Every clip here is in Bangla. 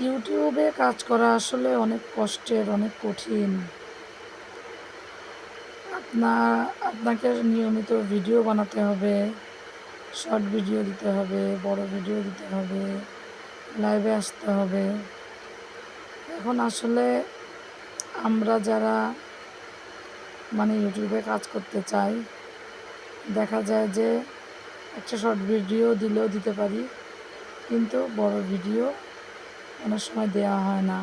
ইউটিউবে কাজ করা আসলে অনেক কষ্টের, অনেক কঠিন। আপনাকে নিয়মিত ভিডিও বানাতে হবে, শর্ট ভিডিও দিতে হবে, বড় ভিডিও দিতে হবে, লাইভে আসতে হবে। এখন আসলে আমরা যারা ইউটিউবে কাজ করতে চাই, দেখা যায় যে একটা শর্ট ভিডিও দিলেও দিতে পারি, কিন্তু বড় ভিডিও অনেক সময় দেওয়া হয় না।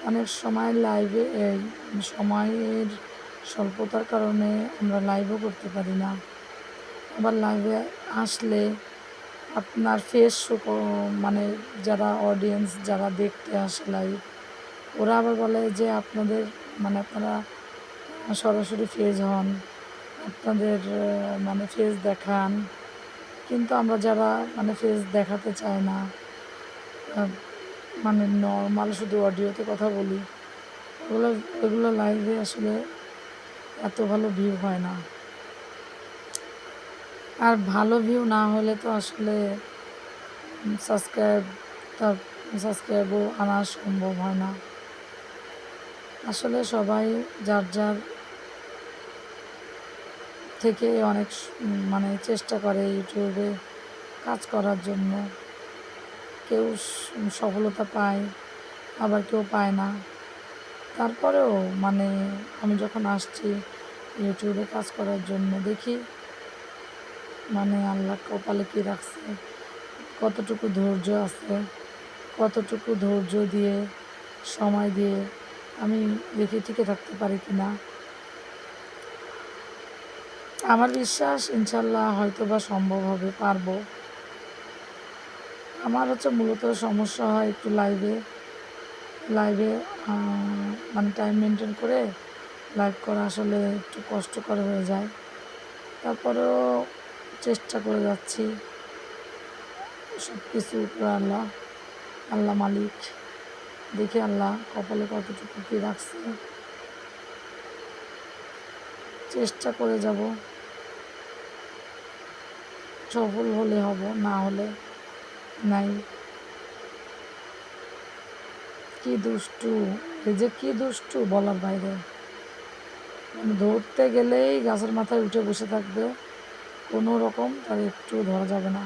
অনেক সময় লাইভে সময়ের স্বল্পতার কারণে আমরা লাইভও করতে পারি না। আবার লাইভে আসলে আপনার ফেস শো যারা অডিয়েন্স যারা দেখতে আসে লাইভ, ওরা আবার বলে যে আপনারা সরাসরি ফেস হন, আপনাদের ফেস দেখান। কিন্তু আমরা যারা ফেস দেখাতে চাই না, নর্মাল শুধু অডিওতে কথা বলি, ওগুলো ওগুলো লাইভে আসলে এত ভালো ভিউ হয় না। আর ভালো ভিউ না হলে তো আসলে সাবস্ক্রাইব তার সাবস্ক্রাইবও আনা সম্ভব হয় না। আসলে সবাই যার যার থেকে অনেক চেষ্টা করে ইউটিউবে কাজ করার জন্য। কেউ সফলতা পায়, আবার কেউ পায় না। তারপরেও আমি যখন আসছি ইউটিউবে কাজ করার জন্য, দেখি আল্লাহ কপালে কী রাখছে, কতটুকু ধৈর্য আছে, কতটুকু ধৈর্য দিয়ে সময় দিয়ে আমি দেখি টিকে থাকতে পারি কি না। আমার বিশ্বাস ইনশাল্লাহ হয়তোবা সম্ভব হবে, পারবো। আমার মূলত সমস্যা হয় একটু লাইভে লাইভে টাইম মেনটেন করে লাইভ করা আসলে একটু কষ্টকর হয়ে যায়। তারপরেও চেষ্টা করে যাচ্ছি। সব কিছু উপরে আল্লাহ, আল্লাহ মালিক। দেখি আল্লাহ কপালে কতটুকু কী রাখছে, চেষ্টা করে যাব। সফল হলে হব, না হলে নাই। কি দুষ্টু, এই যে কি দুষ্টু বলার বাইরে। ধরতে গেলেই গাছের মাথায় উঠে বসে থাকবে, কোনো রকম তার একটু ধরা যাবে না।